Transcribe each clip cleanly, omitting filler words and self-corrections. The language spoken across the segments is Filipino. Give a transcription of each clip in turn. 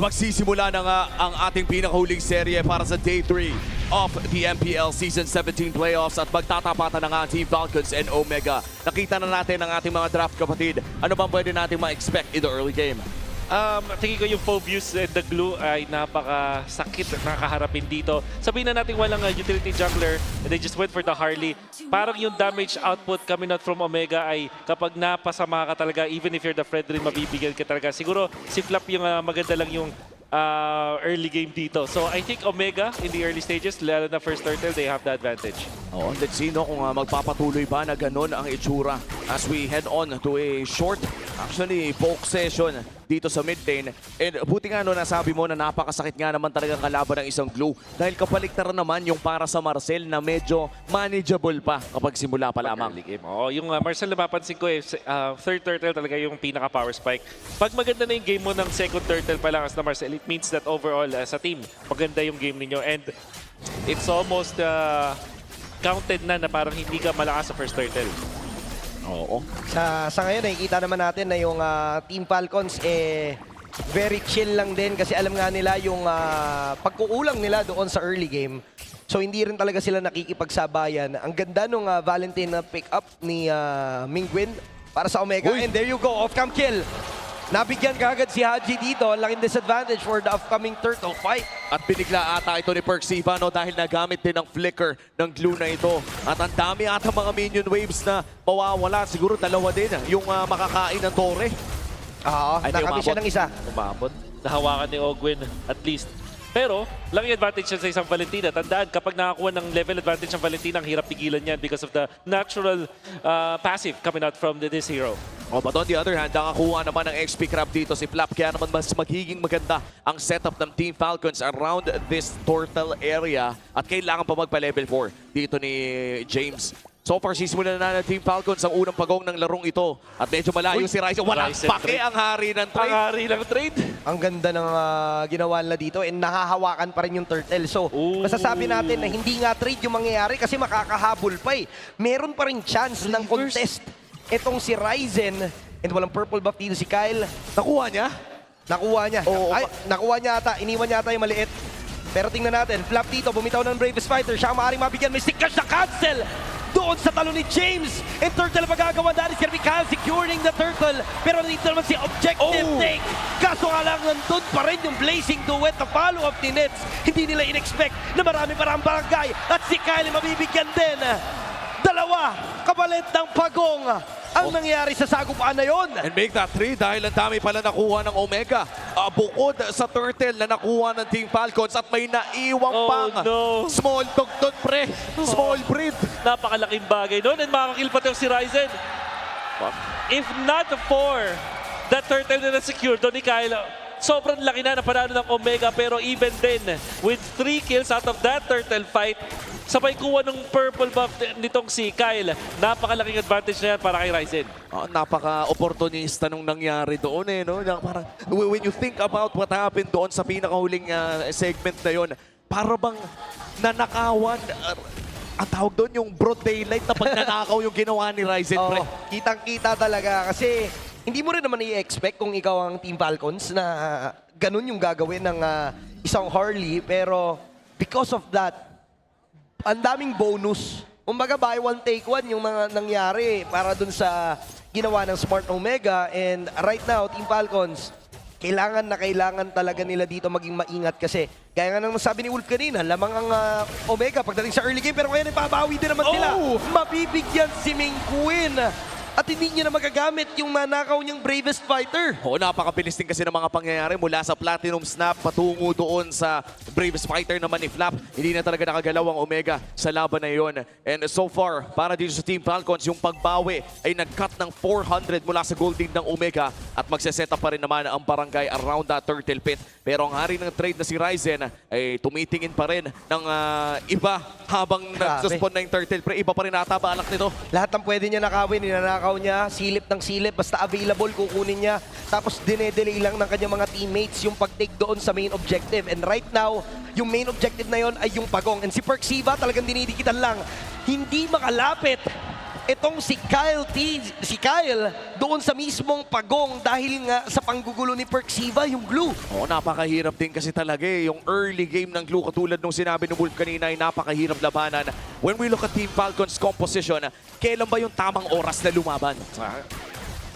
Magsisimula na nga ang ating pinakahuling serye para sa Day 3 of the MPL Season 17 playoffs at magtatapatan na nga ang Team Falcons and Omega. Nakita na natin ang ating mga draft kapatid. Ano bang pwede natin ma-expect in the early game? Tingin ko yung Phobius and the Glue ay napakasakit na nakaharapin dito. Sabihin na natin walang utility jungler and they just went for the Harley. Parang yung damage output coming out from Omega ay kapag napasama ka talaga, even if you're the Fredrin, mabibigyan ka talaga. Siguro si Flap yung maganda lang yung early game dito. So I think Omega in the early stages, lalo na first turtle, they have the advantage. Oo, let's see no, kung magpapatuloy ba na ganun ang itsura as we head on to a short, actually, poke session dito sa mid lane. And buti nga no, nasabi mo na napakasakit nga naman talaga kalaban ng isang Glue dahil kapaliktaran naman yung para sa Marcel na medyo manageable pa kapag simula pa lamang. Early game. Oo, yung Marcel na mapansin ko third turtle talaga yung pinaka-power spike. Pag maganda na yung game mo ng second turtle pa lang as na Marcel, it means that overall as a team, maganda yung game ninyo. And it's almost counted na parang hindi ka malakas sa first turtle. Oo. Sa ngayon, nakikita naman natin na yung Team Falcons very chill lang din kasi alam nga nila yung pagkukulang nila doon sa early game. So hindi rin talaga sila nakikipagsabayan. Ang ganda nung Valentine na pick up ni Mingwin para sa Omega. Uy. And there you go, off-cam kill. Nabigyan kagad si Haji dito. Laking disadvantage for the upcoming turtle fight. At binigla ata ito ni Perksiva no, dahil nagamit din ang flicker ng Glue na ito. At ang dami ata mga minion waves na mawawala. Siguro dalawa din yung makakain ng Torre. Oo, Ay, nakabis siya ng isa. Umabot. Nahawakan ni Ogwin at least. Pero, laking advantage siya sa isang Valentina. Tandaan, kapag nakakuha ng level advantage ng Valentina, ang hirap pigilan yan because of the natural passive coming out from this hero. Oh, but on the other hand, nakakuha naman ng XP Crab dito si Flap. Kaya naman mas magiging maganda ang setup ng Team Falcons around this turtle area. At kailangan pa magpa-level 4 dito ni James. So far, sisimula na ng Team Falcons ang unang pagong ng larong ito. At medyo malayo si Ryzen. Walang Ryzen pake trade. ang hari ng Ang trade. hari ng trade. Ang ganda ng ginawa nila dito and nahahawakan pa rin yung turtle. So, masasabi natin na hindi nga trade yung mangyayari kasi makakahabol pa eh. Meron pa rin chance ng contest itong si Ryzen. And walang purple buff dito si Kyle. Nakuha niya? Nakuha niya. Oo. Ay, nakuha niya ata. Iniwan niya ata yung maliit. Pero tingnan natin, Flap dito, bumitaw ng Bravest Fighter. Siya ang maaaring mabigyan. May stick cash na cancel doon sa talo ni James. And turtle magagawa dahil si Kyle securing the turtle. Pero nandito naman si Objective Take. Kaso nga lang nandun pa rin yung Blazing Duet na follow-up ni Nets. Hindi nila in-expect na marami pa ang barangay. At si Kyle ay mabibigyan din. Dalawa, kapalit ng pagong ang nangyari sa sagupaan na yon. And make that 3 dahil ang dami pala nakuha ng Omega. Bukod sa turtle na nakuha ng Team Falcons at may naiwang pang small tugtog pre. Small breed. Napakalaking bagay doon and makakakil pati yung si Ryzen. If not for that turtle na na-secure doon ni Kyle, sobrang laki na panalo ng Omega. Pero even then, with 3 kills out of that turtle fight, sabay kuha ng purple buff nitong si Kyle. Napakalaking advantage na yan para kay Ryzen. Napaka-opportunista nung nangyari doon eh. No? Parang, when you think about what happened doon sa pinakahuling segment na yon, para bang nanakawan, ang tawag doon yung broad daylight na pagnanakaw yung ginawa ni Ryzen. Pre. Kitang-kita talaga kasi hindi mo rin naman i-expect kung ikaw ang Team Falcons na ganun yung gagawin ng isang Harley. Pero because of that, ang daming bonus. Kumbaga buy one take one yung mga nangyari para dun sa ginawa ng Smart Omega. And right now, Team Falcons, kailangan na kailangan talaga nila dito maging maingat kasi gaya nga nang sabi ni Wolf kanina, lamang ang Omega pagdating sa early game pero ngayon ipabawi din naman sila. Mabibigyan si Mingwin. At hindi niya na magagamit yung manakaw niyang Bravest Fighter. Oo, napakabilis din kasi ng mga pangyayari mula sa Platinum Snap patungo doon sa Bravest Fighter naman ni Flap. Hindi na talaga nakagalaw ang Omega sa laban na yon. And so far, para dito sa Team Falcons, yung pagbawi ay nag-cut ng 400 mula sa gold lead ng Omega at magseset up pa rin naman ang barangay around that turtle pit. Pero ang hari ng trade na si Ryzen ay tumitingin pa rin ng iba habang nagsuspawn na yung turtle. Pero iba pa rin ata balak nito. Lahat ng pwede niya nakawin, ninanakaw niya, silip ng silip, basta available, kukunin niya. Tapos dinedelay lang ng kanyang mga teammates yung pag-take doon sa main objective. And right now, yung main objective na yon ay yung pagong. And si Perksiva talagang dinidikitan lang. Hindi makalapit itong si Kyle doon sa mismong pagong dahil nga sa panggugulo ni Perxiva, yung glue. Oo, napakahirap din kasi talaga eh. Yung early game ng Glue, katulad nung sinabi ni Wolf kanina, ay napakahirap labanan. When we look at Team Falcon's composition, kailan ba yung tamang oras na lumaban?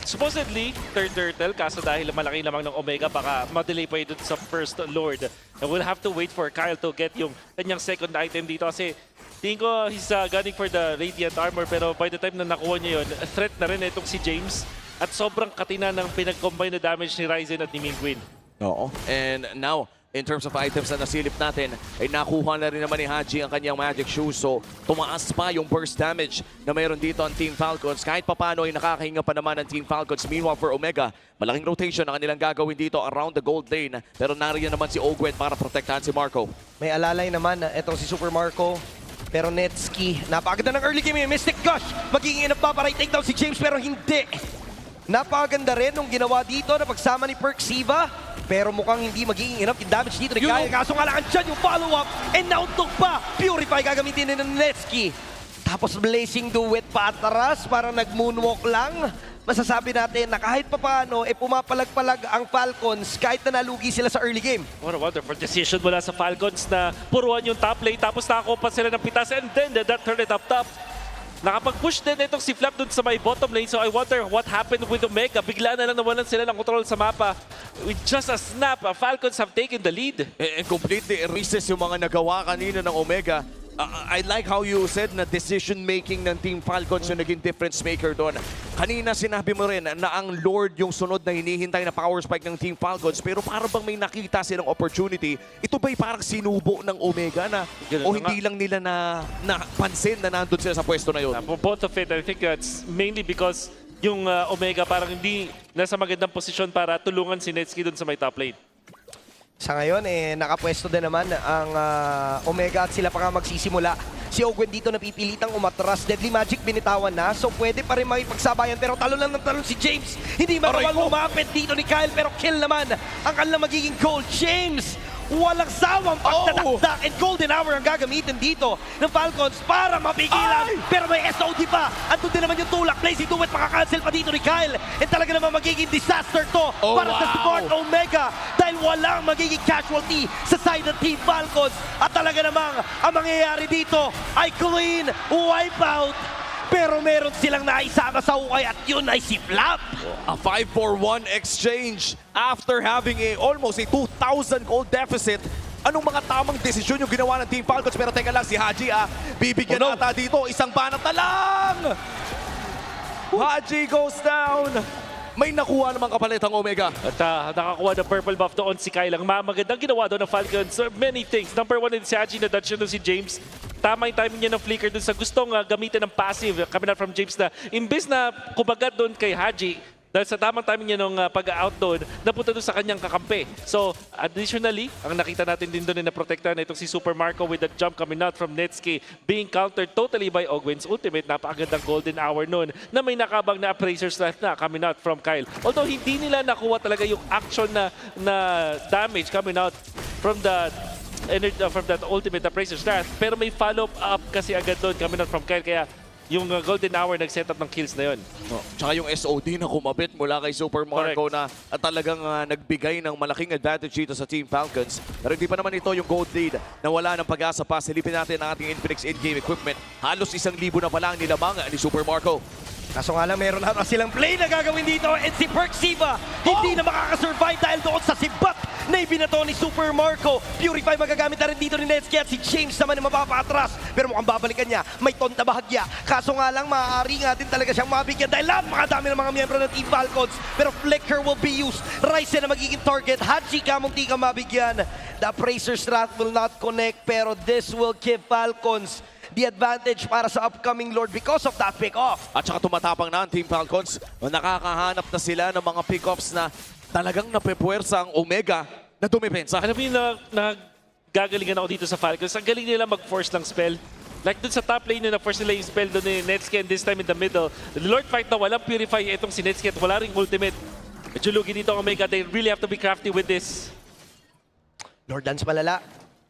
Supposedly, third turtle, kaso dahil malaki lamang ng Omega, baka madelay pa dun sa first Lord. And we'll have to wait for Kyle to get yung kanyang second item dito kasi tingin ko he's gunning for the Radiant Armor, pero by the time na nakuha niya yun, threat na rin itong si James. At sobrang katina ng pinag-combine na damage ni Ryzen at ni Mingguin. Oo. And now, in terms of items na nasilip natin, ay nakuha na rin naman ni Haji ang kanyang Magic Shoes. So, tumaas pa yung burst damage na mayroon dito ang Team Falcons. Kahit papano ay nakakahinga pa naman ang Team Falcons. Meanwhile for Omega, malaking rotation ang kanilang gagawin dito around the gold lane. Pero nariyan naman si Ogwen para protektahan si Marco. May alalay naman na itong si Super Marco. Pero Netski, napakaganda ng early game yung Mystic Gush. Magiging enough pa para i-take down si James pero hindi. Napakaganda rin nung ginawa dito na pagsama ni Perxiva. Pero mukhang hindi magiging enough yung damage dito ni Kyle. Kaso nga lang andyan yung follow-up. And nauntog pa. Purify gagamitin ni Netski. Tapos Blazing Duet pa atras para nag-moonwalk lang. Masasabi natin na kahit papaano, pumapalag-palag ang Falcons kahit na nalugi sila sa early game. What a wonderful decision mula sa Falcons na puruan yung top lane tapos nakakuha sila ng pitas and then that turn it up top. Nakapag-push din itong si Flap dun sa may bottom lane, so I wonder what happened with Omega. Bigla na lang nawalan sila ng control sa mapa. With just a snap, Falcons have taken the lead. And completely recess yung mga nagawa kanina ng Omega. I like how you said na decision-making ng Team Falcons yung naging difference maker doon. Kanina sinabi mo rin na ang Lord yung sunod na hinihintay na power spike ng Team Falcons, pero parang bang may nakita silang opportunity. Ito ba'y parang sinubo ng Omega na o hindi lang nila napansin na nandun sila sa pwesto na yun? Both of it, I think that's mainly because yung Omega parang hindi nasa magandang posisyon para tulungan si Netski dun sa may top lane. Sa ngayon, nakapwesto din naman ang Omega at sila pa nga magsisimula. Si Ogwen dito napipilitang umatras. Deadly Magic binitawan na, so pwede pa rin makipagsabayan. Pero talon lang ng talon si James. Hindi magawang umapit dito ni Kyle, pero kill naman ang kanilang magiging goal. James, walang sawang pagtatakdak and golden hour ang gagamitin dito ng Falcons para mapigilan. Pero may SOD pa. Andun din naman yung tulak. Blazing Duet, makakancel pa dito ni Kyle. And talaga naman magiging disaster to para sa support Omega dahil walang magiging casualty sa side ng Team Falcons. At talaga namang ang mangyayari dito ay clean wipeout. Pero meron silang naisama sa ukay at yun ay si Flap. A 5-4-1 exchange after having almost a 2,000 gold deficit. Anong mga tamang desisyon yung ginawa ng Team Falcons? Pero teka lang, si Haji bibigyan ata dito. Isang banat na lang! Haji goes down. May nakuha namang kapalit ang Omega. At nakakuha ng purple buff doon si Kyle. Ang magandang ginawa doon ng Falcons. Many things. Number one, si Haji na dodge doon si James. Tama yung timing niya ng flicker doon sa gustong gamitin ng passive. Kabila from James na imbes na kubagat doon kay Haji, dahil sa tamang timing niya nung pag-out doon, napunta doon sa kanyang kakampi. So, additionally, ang nakita natin din doon na naprotektahan itong si Super Marco with the jump coming out from Netski being countered totally by Ogwen's ultimate. Napakagandang golden hour noon na may nakabang na Appraiser's Life na coming out from Kyle. Although hindi nila nakuha talaga yung action na damage coming out from the from that ultimate Appraiser's Life. Pero may follow-up kasi agad doon coming out from Kyle. Kaya yung golden hour nag-set up ng kills na yun. Tsaka yung SOD na kumapit mula kay Super Marco na talagang nagbigay ng malaking advantage dito sa Team Falcons. Pero hindi pa naman ito yung gold lead na wala ng pag-asa pa. Silipin natin ang ating Infinix in-game equipment. Halos 1,000 na pala ang nilamang ni Super Marco. Kaso nga lang, meron na silang play na gagawin dito and si Perxiva hindi na makakasurvive dahil doon sa sibat na ibinato ni Super Marco. Purify magagamit na rin dito ni Netski at si James naman na mapapatras. Pero mukhang babalikan niya, may tonta bahagya. Kaso nga lang, maaari nga din talaga siyang mabigyan dahil napakadami ng mga miyembro ng Team Falcons. Pero Flicker will be used. Ryzen na magiging target. Haji kamunti ka mabigyan. The Appraiser's Wrath will not connect pero this will give Falcons the advantage para sa upcoming Lord because of that pick-off. At saka tumatapang na ang Team Falcons. Nakakahanap na sila ng mga pick-offs na talagang napepuwersa ang Omega na dumipensa. Alam mo yung nagagalingan ako dito sa Falcons, ang galing nila mag-force ng spell. Like dun sa top lane na force nila yung spell doon ni Netski and this time in the middle. The Lord fight na walang purify itong si Netski at wala ring ultimate. Medyo lugi dito ang Omega. They really have to be crafty with this. Lord Dance malala.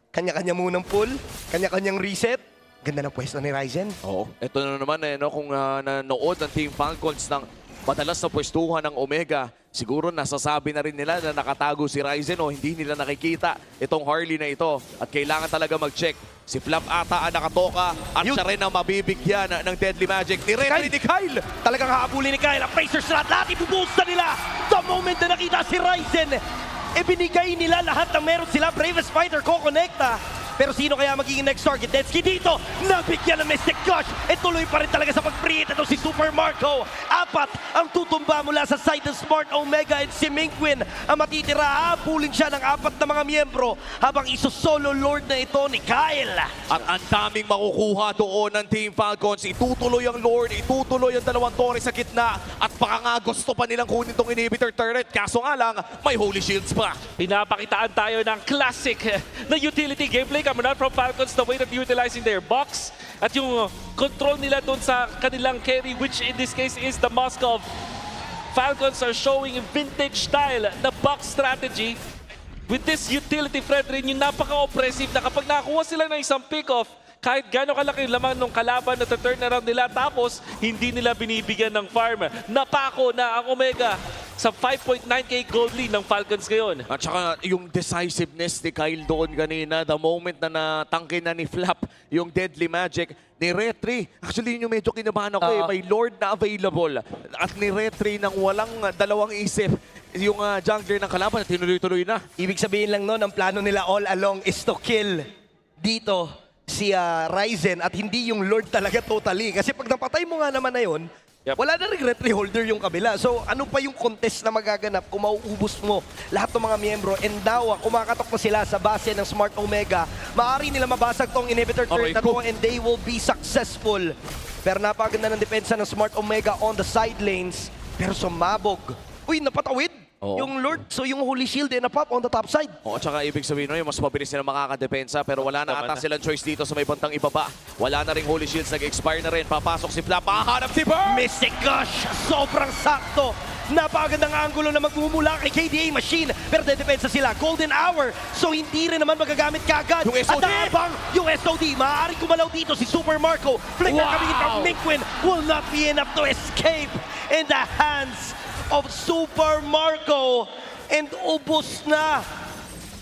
Kanya-kanya munang pull. Kanya-kanyang reset. Ganda ng pwesto ni Ryzen. Oo. Ito na naman no, kung nanood ng Team Falcons ng madalas na pwestuhan ng Omega, siguro nasasabi na rin nila na nakatago si Ryzen o hindi nila nakikita itong Harley na ito. At kailangan talaga mag-check. Si Flap ata ang nakatoka at Yun. siya rin ang mabibigyan ng Deadly Magic ni Retry ni Kyle. Talagang hahabulin ni Kyle. Ang Pacer Slot, lahat ibubuhos na nila. The moment na nakita si Ryzen, ibinigay nila lahat ng meron sila. Bravest Fighter ko-connecta. Pero sino kaya magiging next target? Densky dito, nabigyan ng Mystic Gush. E tuloy pa rin talaga sa pag-create ito si Super Marco. 4 ang tutumba mula sa side ng Smart Omega and si Minkwin ang matitira. Habulin siya ng 4 na mga miyembro habang iso-solo lord na ito ni Kyle. At ang daming makukuha doon ng Team Falcons. Itutuloy ang Lord, itutuloy ang dalawang torre sa gitna. At baka nga gusto pa nilang kunin itong inhibitor turret. Kaso nga lang, may Holy Shields pa. Pinapakitaan tayo ng classic na utility gameplay coming out from Falcons, the way that utilizing their box at yung control nila doon sa kanilang carry, which in this case is the Moskov. Falcons are showing vintage style na box strategy with this utility thread rin, yung napaka-oppressive na kapag nakakuha sila ng isang pick-off, kahit gano'ng kalaki yung laman ng kalaban na turn around nila, tapos hindi nila binibigyan ng farm. Napako na ang Omega sa 5.9k gold lead ng Falcons ngayon. At saka yung decisiveness ni Kyle doon kanina, the moment na natangke na ni Flap yung Deadly Magic ni Retry. Actually, yun yung medyo kinabahan ako may Lord na available. At ni Retry nang walang dalawang isip, yung jungler ng kalaban na tinuloy-tuloy na. Ibig sabihin lang nun, ang plano nila all along is to kill dito si Ryzen at hindi yung Lord talaga totally. Kasi pag napatay mo nga naman na yun, wala na rin retry holder yung kabila. So ano pa yung contest na magaganap kung mauubos mo lahat ng mga miyembro? And now, kumakatok na sila sa base ng Smart Omega. Maaari nila mabasag tong inhibitor turret na to and they will be successful. Pero napaganda ng depensa ng Smart Omega on the side lanes. Pero sumabog. Uy, napatawid! Oo. Yung Lord, so yung Holy Shield na pop on the top side. Oo, tsaka ibig sabihin nun, mas mabilis sila makakadepensa pero wala na ata silang choice dito sa may bantang ibaba. Wala na ring Holy Shields, nag-expire na rin. Papasok si Flap, mahanap si Burr! Mystic Gush, sobrang sakto. Napakagandang angulo na magmumula kay KDA Machine. Pero dedepensa sila, Golden Hour. So hindi rin naman magagamit kagad. Yung SOD! At habang yung SOD, maaaring kumalaw dito si Super Marco. Flicker coming in from Minkwin will not be enough to escape in the hands of Super Marco. And ubos na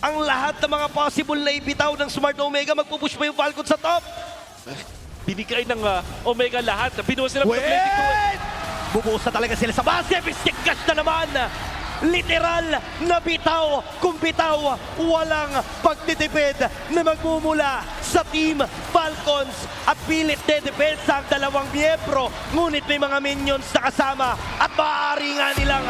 ang lahat ng mga possible na ibitaw ng Smart Omega. Magpupush pa yung Falcon sa top. Binigay ng Omega lahat. Binuha sila ng Wait! Bubuhos na talaga sila sa base. Mystic Gush na naman. Literal na bitaw. Kung bitaw, walang pagtitipid na magmumula sa Team Falcons. At pilit dedepensa ang dalawang miyembro. Ngunit may mga minions na kasama. At maaari nga nilang